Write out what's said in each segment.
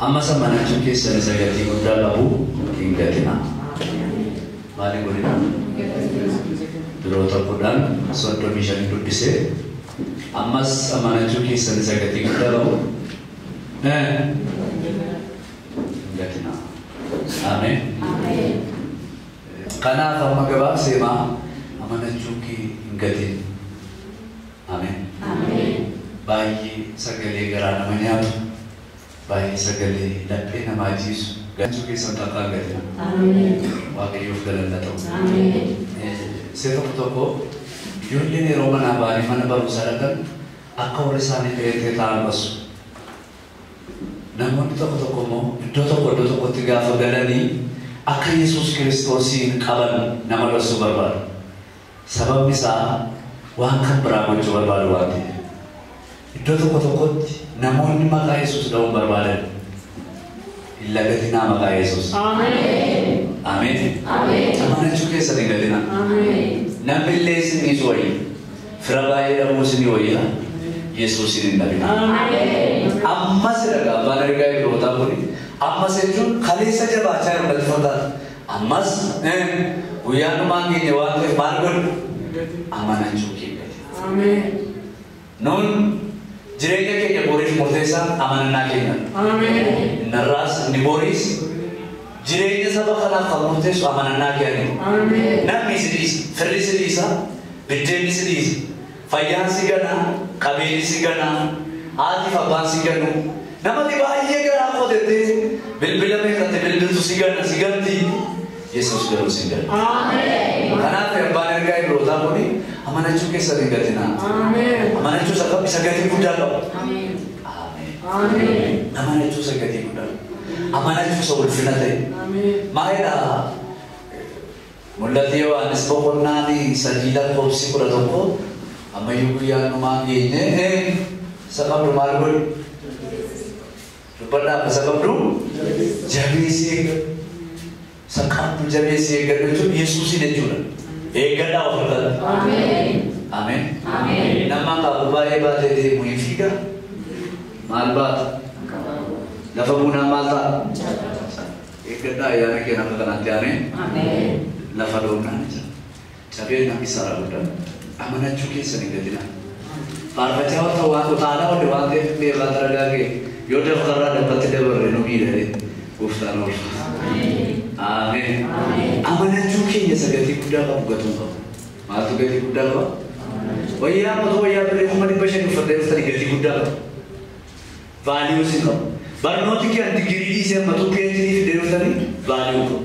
Amma samana chuki sanizagati gudalahu ingatina. Mali gurina. Durota kudan suatu mission itu dise. Amma samana chuki sanizagati gudalahu. Ingatina. Amen. Amen. Karena kalau magabak sema amana chuki ingatin. Amen. Amen. Bayi sagale gara namanya. Bayi sagale lape nama Yesus. Ganju ke Santa Clara. Amen. Wage yuf galan dato. Amen. Sepak toko yuli ne Roma nabani mana baru sarakan akau resani pete tambas. Namun toko mo toko tiga fagalani aka Yesus Kristosin kaban nama rasul barbar. Sabab misa wangkan berapa jual baru wati. Toko namun maka Yesus daun barbaran. Illa gatina maka Yesus. Amen. Amen. Amen. Amana chuke sani gatina. Amen. Nambille sini suai. Frabai ramu sini waya. Yesus ini nabina. Amen. Amma seraga banarga irota buri. Amma seju khali saja baca yang berfada. Ammas uyan mangi jawab margun. Amana chuke gatina. Amen. Non Jirega ke Boris Mordesa amana nakina. Amen. Naras ni Boris. Jirega sabak kana Mordesa amana nakina. Amen. Nami sidis, Ferris sidisa, Bideni sidis. Fayan sigana, Kabeli sigana, Adi Faban siganu. Nama tiba iye gara ko dete. Bilbila me kate bilbil tu sigana siganti. Yesus garu sigana. Amen. Kana pe banerga ibrota boni. Amana chuke sari gatina. Amen. Amana chu sakap bisa gati budalo. Amen. Amen. Amen. Amana chu sakati budalo. Amana chu so ulfinate. Amen. Maeda mulatiyo anis pokonnani sajila ko sikura toko. Amayu ya numangi ne sakap rumargul. Lupada sakap ru jabi si sakap jabi si gadu Yesus ini jula. Ega dah orang. Amen. Amen. Amen. Nama kabubai bade di muifiga. Malbat. Dapat guna malta. Ega dah ya nak kena kena tiane. Amen. Dapat guna aja. Tapi nak isara bukan. Amana cuki seni gatina. Para bacawa tu waktu tanah ada waktu dia batar lagi. Yaudah kerana dapat tidak berrenovi dari. Uftan Amen. Amen. Amana cuki ya sagati kuda kamu gatunga. Matu gati kuda kamu. Waya matu waya beri kumani pasien ufatan tadi gati kuda. Value sih kamu. Baru nanti kita digiri sih matu PhD di dalam tadi value kamu.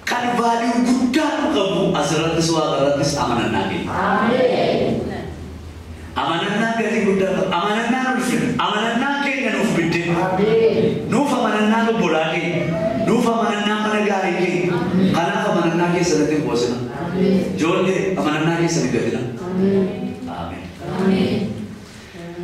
Kan value kuda kamu asal kesuara ratus amana nagi. Amen. Amana nagi gati kuda kamu. Amana nagi amana nagi kan ufbidin. Amen. Nufa amana nagi bolagi. Nufa manana managari ki, kana ka manana ki sanati bosna. Jole manana ki sanati gatina. Amen. Amen.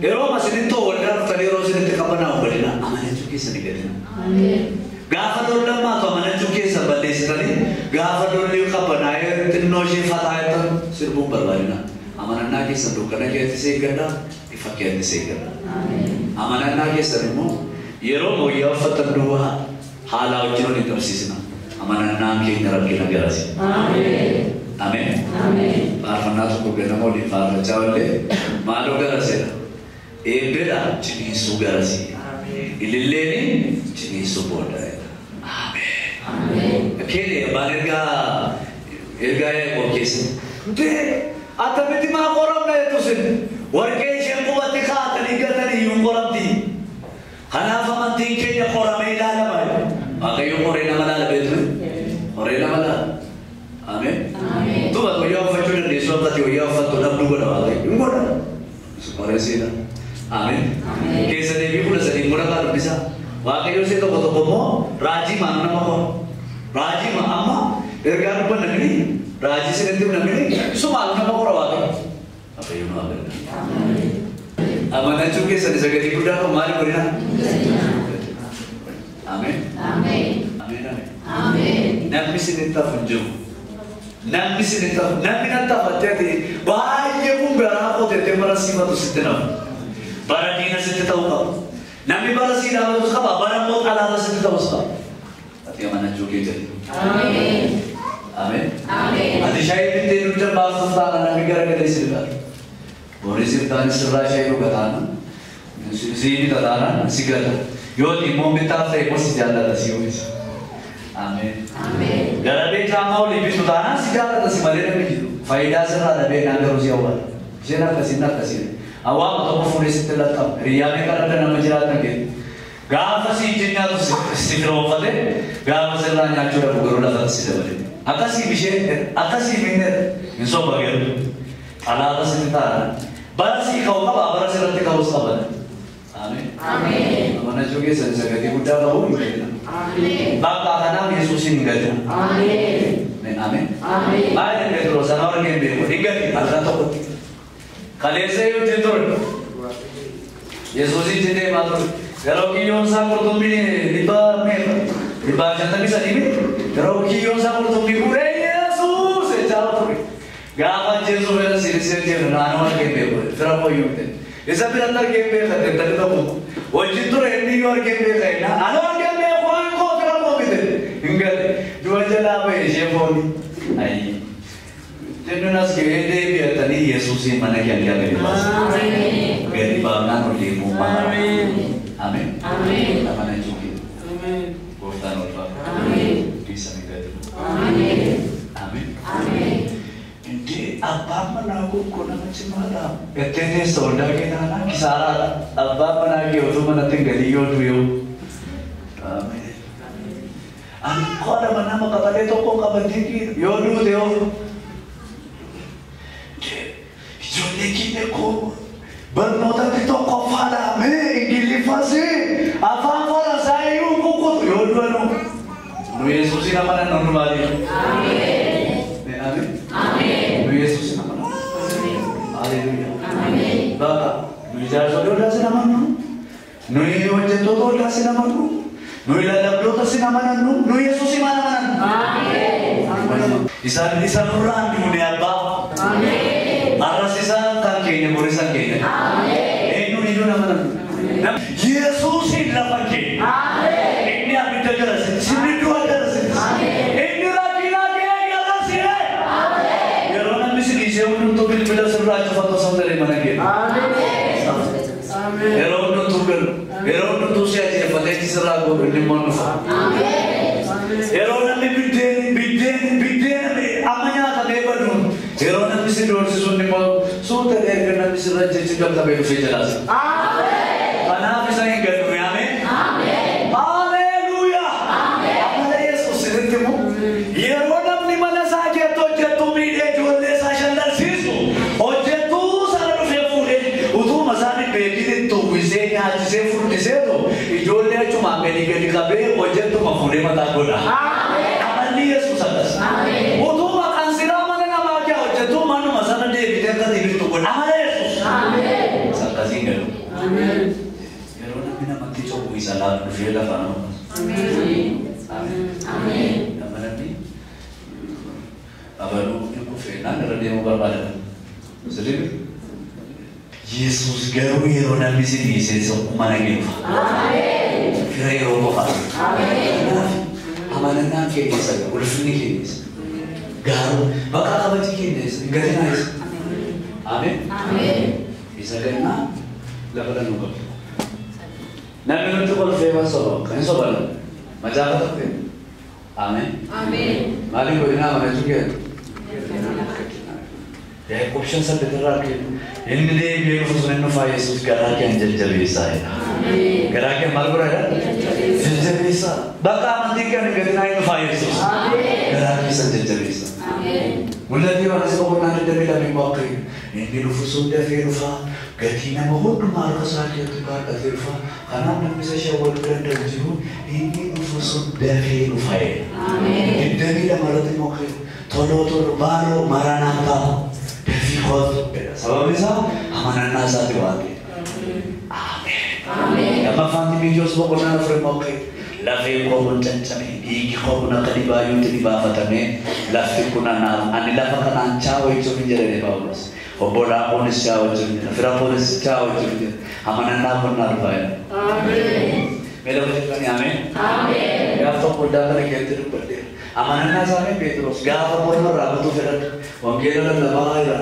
Ero masini to order tadi ro sini tekapana ubadina. Amana chuki sanati gatina. Amen. Gafa dolla ma to amana chuki sabale sekali. Gafa dolla ka banaye tinno shi fatayat sirbu barbarina. Amana ki sandu kana ki se ganda ifakya se ganda. Amen. Amana ki sarimu yero mo ya fatandua. Halau jino ni tersisna. Amana nangki naraki nagarasi. Amen. Amen. Amen. Parfana tu kubena mo di parla chawle. Malu garasi. Ebeda jini sugarasi. Amen. Ilille ni jini suboda. Amen. Amen. Kene banerga ergaye bokesi. De atameti ma koram na etusin. Warke shemku batika taniga tani yung koram di. Hanafa manting kaya koram ilala ba? Maka yung orang nama dah betul, orang nama dah, amin. Tu aku yang fajur di surat tu yang fajur nak dua dah, yang mana? Semua sih dah, amin. Kisah ni pun sedih murah kan bisa. Waktu itu saya tu komo, Raji mana nama ko? Raji mana amma? Ergan pun negeri, Raji sedih tu negeri, semua nama ko rawat. Apa yang mana? Aman aja juga sedih sekali kuda kemari berina. Amen. Amen. Amen. Amen. Nabi sinita funjum. Nabi sinita. Nabi nanta fatati. Bahaya pun berapa tete merasi matu sinita. Para dina sinita tahu kau. Namni bara sii dhaabatus qaba bara immoo xalaata sitti ta'us qaba. Ati amanachuu kee jedhu. Ameen. Ameen. Ameen. Ati shaayii bittee dugda baasuuf taana namni gara galee si dhiqata. Boris irtaan sirraa shaayii dhugataana. Siini tataana si gala. Yoo immoo bitaaf ta'e immoo si jaallata si uwwisa. Ameen. Ameen. Garabee caamaa olii bitu taana si jaallata si malee namni jiru. Faayidaa sirraa dhabee naan garuu si hawwata. Isheen akkasiin akkasiin. Awwaama tokko fuudhee sitti laxxamu. Hiriyaamee kan adda nama jiraatan kennu. Gaafa si ijjiinyaatu si firoomfate gaafa sirraa nyaachuu dhabu garuu lafatti si dabale. Akkasii bisheen akkasii minnee hin soba geeru. Xalaata sitti taana. Bara sii ka'u qaba bara sirratti ka'us qaban. Ameen. Ameen. Amanachuu keessan isa gatii guddaa qabu hin gadina. Ameen. Bakka kanaaf Yesuusin hin gadina. Ameen. Ameen. Ameen. Baay'ee Pheexroos sana warqeen beeku hin gadi halkan tokkotti. Kaleessee yoo jee ture. Yesuusin jedhee maa ture. Yeroo kiyyoon isaa qurxummii dhibbaa shantamii sadii yeroo kiyyoon isaa qurxummii fuudhee Yesuus jechaa ture. Gaafa Jeesuu fedha sirisee jennu naannoo argee beeku fira kooyyuu ta'e. Isa biratti argee beeka ta'e qabu. Wajjin ture inni yoo argee beeka inni anoo argee beeku waan koo fira koo bite. Hin galle du'a jalaa ba'e ishee fooni. Ayyi. Jennuun as gahee deebi'atanii Yesuusin mana kiyyaa gadi baasa. Gadi baafnaan olii muumaa. Amen. Amen. Amanachuu kee. Amen. Gooftaan ulfaa. Amen. Isa ni gadi. Amen. Amen. Amen. Inti abbaan manaa kun nama cimaadha. Gatteeteessa waldaa keenyaa kisaaraadha. Abbaan manaa kee otoo manatti hin galii yoo du'e. Amen. Ani qoda manaa maqabalee tokko qabatee yoo duute yoo. Ijoollee kiinee koo. Barnootatti tokko faadhaame Ingiliffasi afaan Faransaayii kukutu yoo du'anu nu Yesuusin amanan nu maali? Ameen. Ameen. Ameen. Nu Yesuusin amanan. Ameen. Haleluya. Ameen. Baaka nu ijaarsa oolaasin amanu nu hojjettoota oolaasin amanu nu lallabdoota sin amanannu nu Yesuusin amanan. Ameen. Isaan nurraan duune abbaa. Ameen. Arras isaan kan keenya borisan keenya. Yesuusin lafa kee. Inni abidda garasi. Sibiduu garasi. Inni rakkina kee garasi. Yeroo namni si dhiisee hundumtuu bilbila sirraa cufatu sagalee mana kee. Yeroo hundumtuu galu. Yeroo hundumtuu si ajjeeffatee sirraa goobu inni immoo dhufa. Yeroo namni biddeen amma nyaatamee baduun. Yeroo namni si doorsisu inni immoo suuta erga namni sirra jechi galtabee dhufee jalaasa. Kanaaf isa hin gadhu. Ameen. Ameen. Haleluya. Ameen. Amala Yesuus sirriitti immoo yeroo namni mana isaa keessatti hojjettuu miidhee ijoollee isaa shallalsiisu hojjettuu sana dhufee fuudhee utuma isaanii beekinitti uwwisee nyaachisee furdiseetu ijoollee achumaan gadi qabee hojjettuma fuudhee mataa godha. Amalli Yesuus akkas. Utuma kan siraa mana namaa kee hojjettuu manuma sana deebitee akka deebitu godha. Amala Yesuus. Akkasiin galu. Namatti cobu isa laatu dhufee lafa nama. Ameen. Ameen. Namoonni abaluu hin kufeenaan irra deemuu barbaadan. Sirriibi. Yesuus garuu yeroo namni si dhiisee sokkuma nageenya. Ameen. Fira yeroo qofa. Ameen. Amanannaan keessa ulfinni keessa. Garuu bakka kabajii keessa gatinaa isa. Ameen. Ameen. Isa gannaa lafa dhannuu qabu. Namni nuti kolfee waan soba kan sobalan macaafa tokko. Ameen. Ameen. Maaliin godina amanachuu kennu? Qubshan saddeetirraa kennu. Inni deebi'ee dhufu sun inni ufaa Yesuus garaa kee jajjabeessaa jedha. Garaa kee maal godhaa jedha? Jajjabeessaa. Bakka amantii kan gatinaa inni ufaa Yesuus. Garaa keessa jajjabeessaa. Mul'atee waan isa boqonnaa dadhabee lamee bakkee inni dhufu sun dafee dhufaa. Gatii nama hundumaa harka isaa keessatti baadhatee dhufa. Kanaaf namni isa shawwaluu danda'u jiru inni dhufu sun dafee dhufa. Digdamii lamarratti mokkee toloo maaloo maranaataa dafii kootu. Sababni isaa amanannaa isaati waan ta'eef. Ameen. Lammaffaan Timoteewos boqonnaa afur mokkee lafee koo kun cancame dhiigi koo kun akka dhibaayyuutti dhibaafatame lafti kun ani lafa kanaan chaawwa jechuun hin jedhane Phaawulos. Obola ponis ciao jumina. Fira ponis ciao jumina. Amanana kunna rupaya. Amen. Melo kani amen. Amen. Ya to poda kane kelte rupade. Amanana same Petrus. Gafa porno rabutu fira. Wangela labaira.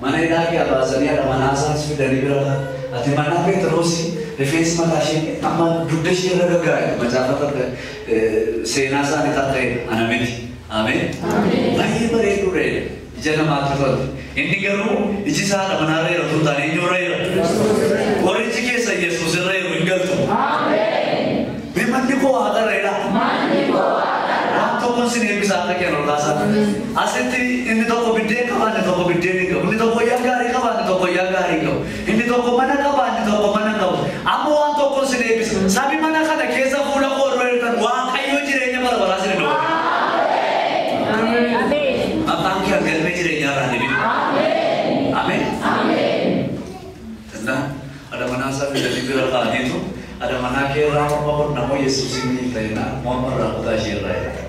Mana ida ke abasania amanasa sfidani bira. Ati mana Petrus Defense matashi amma dudeshi ragaga majafa tar senasa nitatte anamiti. Amen. Amen. Bayi bare dure. Jana matatu. Indigaru ijisa manare ratu tani nyore. Oriji ke saye susere wingaltu. Amen. Me mandi ko agar rela. Mandi ko agar. Rato kon sine bisa ta ke rodasa. Aseti indi to ko bidde ka bane to ko bidde ni ko. Indi to ko yagari ka bane to ko yagari ko. Indi to ko mana ka bane to ko mana ka. Amo an to kon sine bisa. Sabi mana ka da kesa fula ko roetan wa kayo jirenya para barasine do. Amen. Amen. Apang kya घर में jirenya rani. Amen. Amen. Amen. Tanda ada manasa bila dibela kali itu ada mana ke ramah pun nama Yesus ini tena mau merawat asyirah.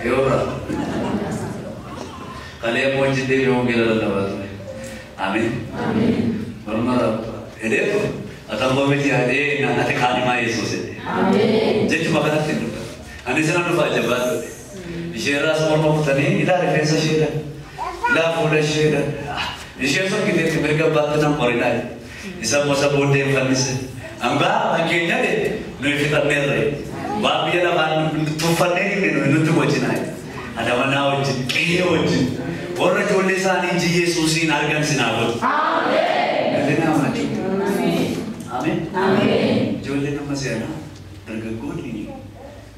Eora. Kalian mau jadi orang gila lewat. Amin. Amin. Merawat. Ada tu. Atau mau menjadi ada nanti kali mana Yesus ini. Amin. Jadi makan itu. Anda jangan lupa jabat. Asyirah semua mau tani. Ila referensi asyirah. Ila full asyirah. Asyirah kita mereka baca nama koridai. Isa mo sa bude fanis. Amba akhirnya deh, nulis kita merre. Babi ada ban tufan ini nulis tu wajinai. Ada mana wajin, kini wajin. Orang tulisan ini Yesus ini hargan sinabut. Amin. Ada nama tu. Amin. Amin. Jualan nama siapa? Terganggu ini.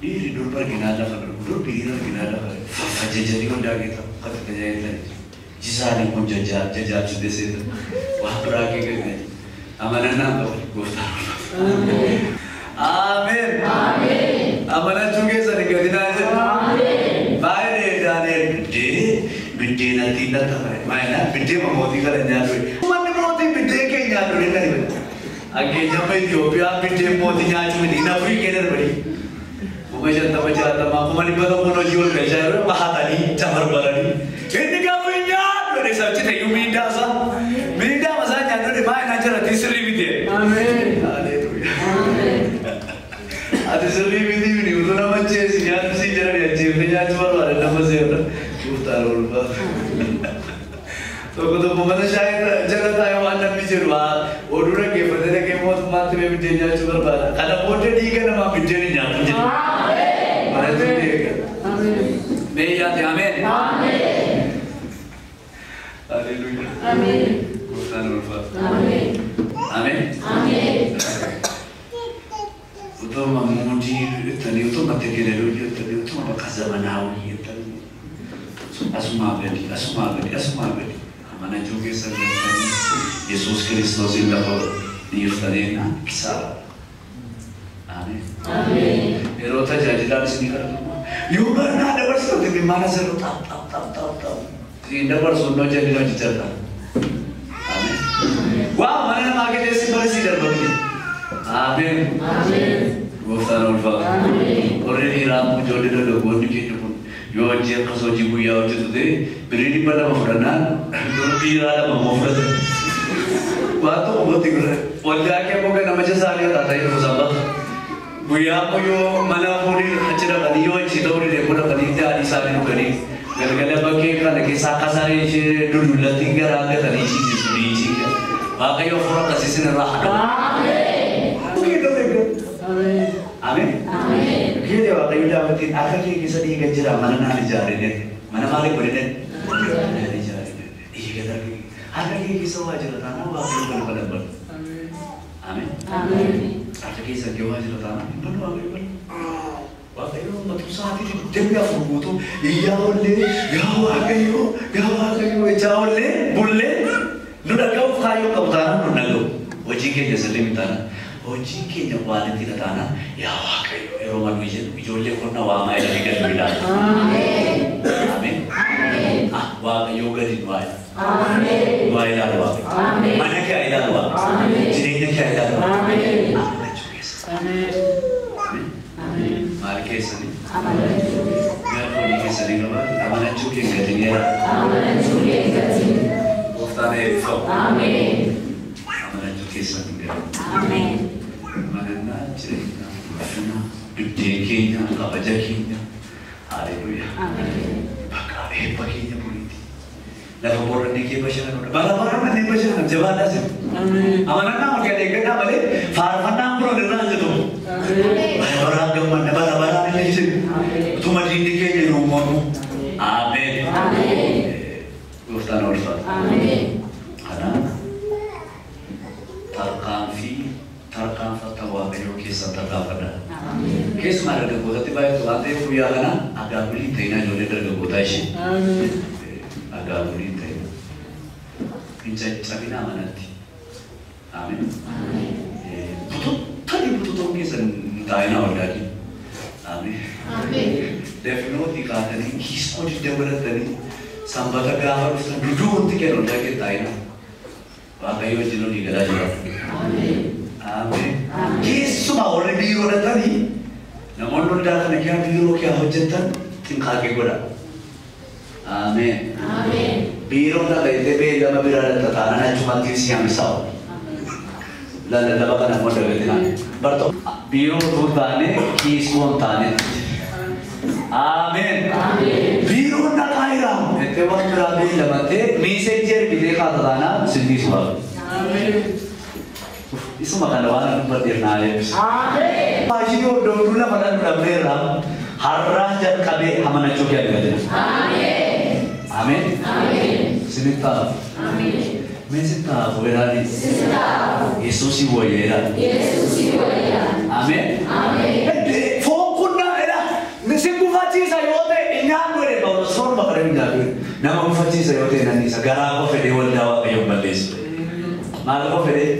Di hidup perginada kan, hidup di hidup perginada kan. Aja jadi udah gitu, kata kerja itu. Jisa ni pun jajah sudah situ. Wah beragi gitu. Amanana gostar. Amin. Amin. Amin. Amana juga sering kedina aja. Amin. Baik Daniel bidde nanti datang. Mana bidde memoti kalau nyari. Mana memoti bidde ke nyari ni. Agi jamai Ethiopia bidde memoti nyari ni. Ina free kena beri. Bukan tahu macam apa. Kumani pada mono jual kerja. Mahatani camar barani. Ini kamu ingat? Ada sahaja thayu minda sah. Minda masa nyari mana najar tisri bidde. Amin. Haleluya. Amin. Ada seri bidde ni. Udah nama cez yang si jadi cez ni jadi baru ada nama siapa? Ustaz Ulfa. तो तो mana syahid jaga tayo anda bicara, orang ke pada ke mau mati me bidde nya chubar bala. Kada bote di kan nama bidde ni nya. Amin. Mana tu dia? Amin. Me ya amin. Amin. Haleluya. Amin. Ustaz Ulfa. Amin. Amin. Amin. Itu mamuji tadi itu mati keleluya tadi itu apa kazamanawi tadi. Asma. Mana juga sebenarnya Yesus Kristus ini dapat diustahin kisah. Amin. Amin. Erota jadi dalam sini kan. Yubar ada bersatu di mana seru tap. Tidak bersatu jadi dalam cerita. Amin. Wah mana nak kita simpan sidar begini. Amin. Amin. Gufran ulfa. Amin. Orang ini ramu jodoh dulu buat dikit pun. Yo aja kasih jibu ya aja tu deh. Beri di pada mafranan, pira ada mafrad. Waktu obat tinggal. Wajah ke bukan nama jasa dia tak tahu sahabat. Buya puyo mana pun acara kali yo cerita orang dia pun kali dia di sana kali. Gara-gara bagi kan lagi sakasari dulu tinggal ada kali isi. Bagai orang kasih sini lah. Amin. Begitu begitu. Amin. Amin. Amin. Kita waktu itu dapatin akhirnya kisah di gajah mana nanti jari deh. Mana balik boleh deh. Dari jari deh. Iya kita lagi. Akhirnya kisah wajib tanah waktu berbalap. Amin. Amin. Amin. Akhirnya kisah jauh wajib tanah. Benar benar. Waktu itu betul saat ini dia aku tu. Iya boleh. Gawa kayu. Jauh boleh. Nuda kau kayu kau tanah nuda kau. Wajib kita selim tanah. Wajib kita wali tidak tanah. Ya kayu. Roman Vijay kona wama ila hikat bila. Amin. Amin. Amin. Wama yoga di dua. Amin. Dua ila dua. Amin. Mana kya ila dua. Amin. Jiringnya kya ila dua. Amin. Amin. Amin. Amin. Mari kesani. Amin. Biar kau ni kesani kawan. Aman cuci kerjanya. Aman cuci kerjanya. Waktu eebbifama. Amanachuu keessan hin galu. Amanannaa jireenya ulfina duddeen keenya kabaja keenya. Haleluuyaa. Bakka eebba keenya buriiti. Lafa booranii kee bashannanudha. Bara manneen bashannan jabaadhaa jiru. Amanannaa waggaa eeggadhaa malee faarfannaan biroon irraa jiru. Bara gammanna bara illee jiru. Utuma diinni keenya yeroo mormu. Ameen. Gooftaan ulfaata. Kanaaf tarkaanfata waaqayyoo keessan tarkaanfadha. Keessumaa dargaggootatti baay'atu waan ta'eef guyyaa kana agaaguliin ta'inaa ijoollee dargaggootaa ishee. Agaaguliin ta'inaa. Hin caccabina amanatti. Ameen. Bututoon keessan taa'inaa waldaadhi. Ameen. Definootii kaatanii kiisoo diddabalatanii sanbata gaafa dhuftan duduu wanti kennu waldaa kee taa'inaa. Waaqayyoo wajjin olii galaa jira. Ameen. Keessumaa warri biiroo dhatanii namoonni waldaa kana kee biiroo kee hojjetan xinqaaqee godha. Ameen. Biiroon dhaqa illee beellama biraa dhatta taanaan achumatti si hamisaa'u. Lallaba kana immoo dagatinaan. Bartoo biiroo utuu taane kiisoo hin taane. Ameen. Biiroon dhaqaa jiraamu. Itti waan biraa beellamattee miiseejii ergitee kaata taanaan sinniisu ba'a. Isuma kana waan dubbateef naa eebbisa. Faashii hordofuu lafa dhabneerraa har'aa jalqabee amanachuu kee argatina. Ameen. Sinit taa'u. Mee sin taa'u weeraani. Yesuusii wayyeedha. Ameen. Foon kunnaa edha. Sin gufachiisa yoo ta'e nyaan godhe Phaawulos foon bakka hin jaabe. Nama gufachiisa yoo ta'e nan isa garaa koo fedhee waldaa waaqayyoon balleessu. Maal koo fedhee?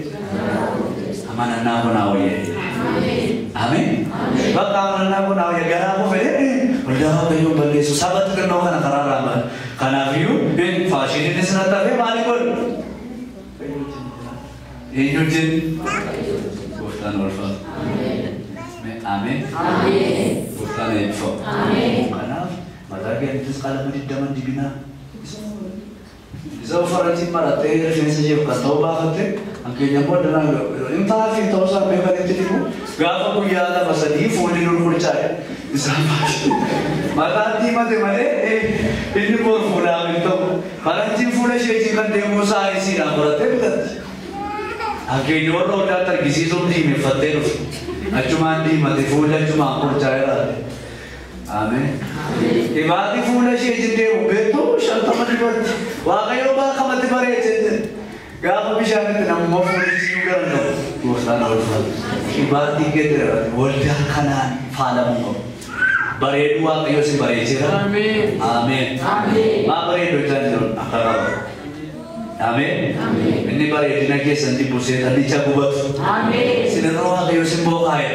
Amanannaa kun haawwayyee. Ameen. Bakka amanannaa kun haawwayyee garaa koo fedhee waldaa waaqayyoon balleessu. Saba xixinnoo kana karaa raaman. Kanaafiyyuu faashiniin isin hattafee maali godhu? Eenyu wajjin? Gooftaan ulfaatu. Ameen. Gooftaan eebbifamu. Kanaaf mataa keenyattis qalama diddaman dibinaa. Isa uffaratiin marattee rifeensa ishee kan ta'uu baafatte hankeenya booddanaa hin taa'afi ta'uu isaa beekanitti dibu gaafa guyyaa lama sadii fuulli lulkulchaa'e isaan baay'ee mataan diimate malee inni boor fuudhaaf hin ta'u faranjiin fuula isheetiin kan deemuu saayinsiidhaan qorattee bitatti hankeenya warra hodhaatti argisiisuun diimeffattee dhufu achumaan diimate fuulli achumaan kulchaa'eera. Ameen. Ibaatii fuula isheetiin deemu beektu shantama dibatti waaqayyoo baaqamatti bareechette gaafa bishaanitti namummaa fuulli isii garan qabu gooftaan ulfaatu. Ibaatii geeddarate waldaa kanaan faalamuu qabu. Bareedu waaqayyoo si bareecheera. Ameen. Maa bareedu jechaa jiru akka qabu. Ameen. Inni bareedina keessan dibbusee tallicha gubatu. Sinirra waaqayyoo si booqaa'e.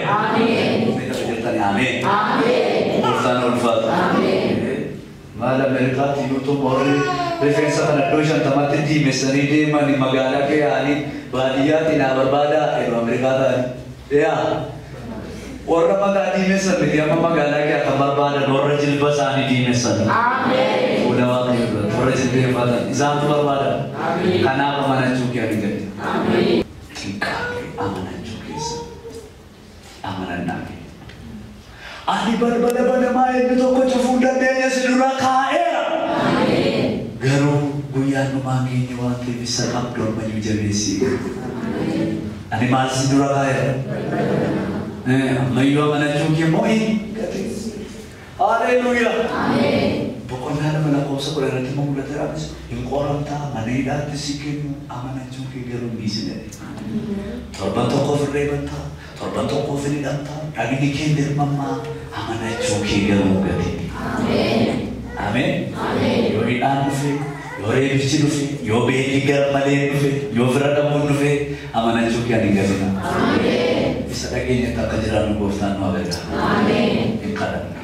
Ameen. Gooftaan ulfaatu. Maal Ameerikaatti yuutuub warri rifeensa kana iddoo shantamatti diimessanii deemanii magaalaa kee yaa'anii baadiyyaatti naa barbaadaa yeroo Ameerikaa ta'anii. Warra mataa diimessan miti amma magaalaa kee akka barbaadan warra jilba isaanii diimessan. Fuula waaqayyoo warra jilbeeffatan isaantu barbaadan. Kanaaf amanachuu kee ani gadi. Xiqqaaqee amanachuu keessa. Amanannaa kee. Ani balbala banamaa inni tokko cufuu dandeenya si dura kaa'eera. Garuu guyyaan dhumaa keenya waan ta'eef isa qabdu ammayyuu jabeessii. Ani maal si dura kaa'eera? Ammayyuu amanachuu kee moo hin gati? Haleluuyaa. Boqonnaa nama lakkoofsa kudha irratti immoo mul'ateeraanis hin qoramtaa mana hidhaatti si kennu amanachuu kee garuu hin dhiisine. Torban tokko ofirree bantaa. Torban tokko ofirree hidhataa. Dhagni kee dirmammaa amanachuu kee garuu gati. Ameen. Yoo hidhaan dhufe, yoo reebichi dhufe, yoo beelli garmalee dhufe, yoo fira dhabuun dhufe amanachuu kee ani gatina. Isa dhageenyatti akka jiraannu gooftaan nu agarra. Hin kadhanna.